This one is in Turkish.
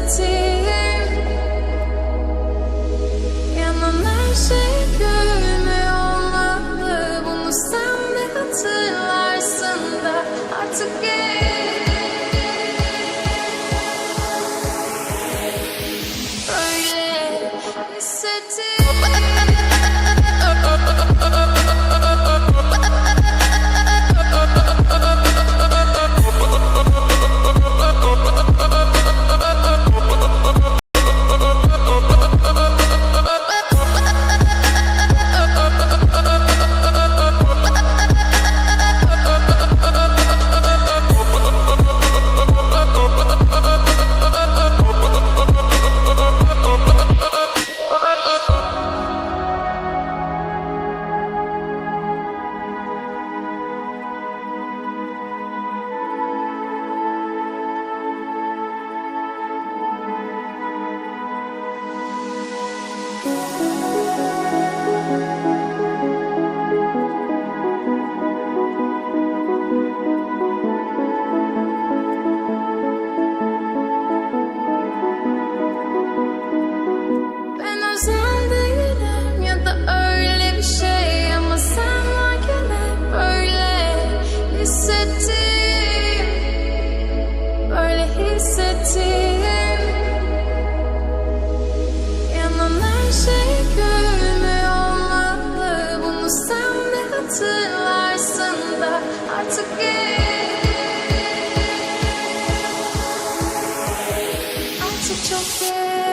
hissettim. Yanan her şey gülme olmalı. Bunu sen de hatırlarsın da artık öyle hissettim. Ben özel değilim ya da öyle bir şey, ama sen varken hep böyle hissettim. Böyle hissettim. Yanan her şey gülme olmalı. Bunu sen de hatırlarsın da artık çok geç.